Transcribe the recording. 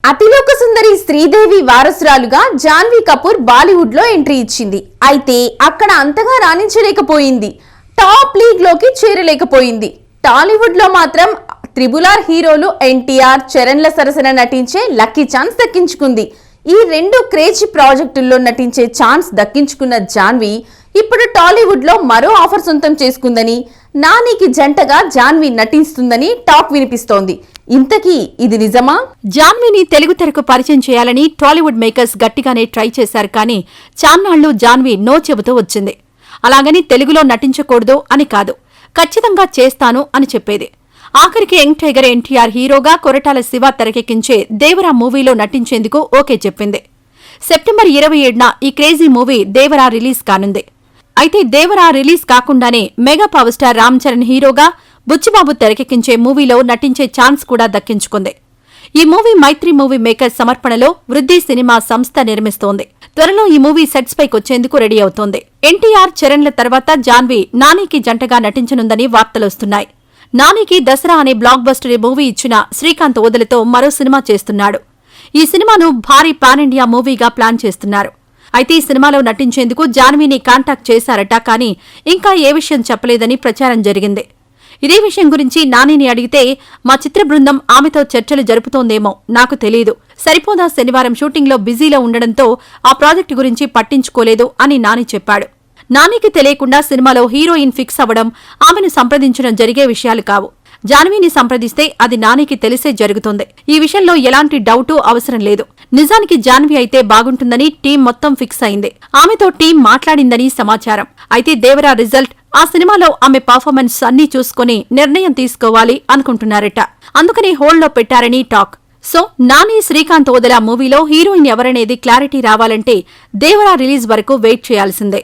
అతిలోక సుందరి శ్రీదేవి వారసురాలుగా జాన్వీ కపూర్ బాలీవుడ్ లో ఎంట్రీ ఇచ్చింది. అయితే అక్కడ అంతగా రాణించలేకపోయింది. టాప్ లీగ్ లోకి చేరలేకపోయింది. టాలీవుడ్ లో మాత్రం త్రిబులార్ హీరోలు ఎన్టీఆర్, చరణ్ల సరసన నటించే లక్కీ ఛాన్స్ దక్కించుకుంది. ఈ రెండు క్రేజీ ప్రాజెక్టుల్లో నటించే ఛాన్స్ దక్కించుకున్న జాన్వీ ఇప్పుడు టాలీవుడ్ లో మరో ఆఫర్ సొంతం చేసుకుందని, నానికి జంటగా జాన్వీ నటిస్తుందని టాక్ వినిపిస్తోంది. ఇంతకీ ఇది నిజమా? జాన్వీని తెలుగు తెరకు పరిచయం చేయాలని టాలీవుడ్ మేకర్స్ గట్టిగానే ట్రై చేశారు, కానీ చాన్నాళ్లు జాన్వీ నో చెబుతూ వచ్చింది. అలాగని తెలుగులో నటించకూడదు అని కాదు, ఖచ్చితంగా చేస్తాను అని చెప్పేది. ఆఖరికి యంగ్ టైగర్ ఎన్టీఆర్ హీరోగా కొరటాల శివ తెరకెక్కించే దేవరా మూవీలో నటించేందుకు ఓకే చెప్పింది. సెప్టెంబర్ 27న ఈ క్రేజీ మూవీ దేవరా రిలీజ్ కానుంది. అయితే దేవరా రిలీజ్ కాకుండానే mega power star Ram Charan హీరోగా బుచ్చిబాబు తెరకెక్కించే మూవీలో నటించే ఛాన్స్ కూడా దక్కించుకుంది. ఈ మూవీ మైత్రి మూవీ మేకర్స్ సమర్పణలో వృద్ధి సినిమా సంస్థ నిర్మిస్తోంది. త్వరలో ఈ మూవీ సెట్స్ పైకొచ్చేందుకు రెడీ అవుతోంది. ఎన్టీఆర్, చరణ్ల తర్వాత జాన్వీ నానికి జంటగా నటించనుందని వార్తలొస్తున్నాయి. నానికి దసరా అనే బ్లాక్ బస్టర్ మూవీ ఇచ్చిన శ్రీకాంత్ ఓదెలతో మరో సినిమా చేస్తున్నాడు. ఈ సినిమాను భారీ పాన్ ఇండియా మూవీగా ప్లాన్ చేస్తున్నారు. అయితే ఈ సినిమాలో నటించేందుకు జాన్వీని కాంటాక్ట్ చేశారట, కానీ ఇంకా ఏ విషయం చెప్పలేదని ప్రచారం జరిగింది. ఇదే విషయం గురించి నానిని అడిగితే, మా చిత్ర బృందం ఆమెతో చర్చలు జరుపుతోందేమో నాకు తెలీదు, సరిపోదా శనివారం షూటింగ్లో బిజీలో ఉండడంతో ఆ ప్రాజెక్టు గురించి పట్టించుకోలేదు అని నాని చెప్పాడు. నానికి తెలియకుండా సినిమాలో హీరోయిన్ ఫిక్స్ అవ్వడం, ఆమెను సంప్రదించడం జరిగే విషయాలు కావు. జాన్వీని సంప్రదిస్తే అది నానికి తెలిసే జరుగుతుంది. ఈ విషయంలో ఎలాంటి డౌటు అవసరం లేదు. నిజానికి జాన్వీ అయితే బాగుంటుందని టీం మొత్తం ఫిక్స్ అయింది. ఆమెతో టీం మాట్లాడిందని సమాచారం. అయితే దేవరా రిజల్ట్, ఆ సినిమాలో ఆమె పర్ఫార్మెన్స్ అన్నీ చూసుకుని నిర్ణయం తీసుకోవాలి అనుకుంటున్నారట. అందుకని హోల్డ్లో పెట్టారని టాక్. సో నాని, శ్రీకాంత్ ఓదెల మూవీలో హీరోయిన్ ఎవరనేది క్లారిటీ రావాలంటే దేవరా రిలీజ్ వరకు వెయిట్ చేయాల్సిందే.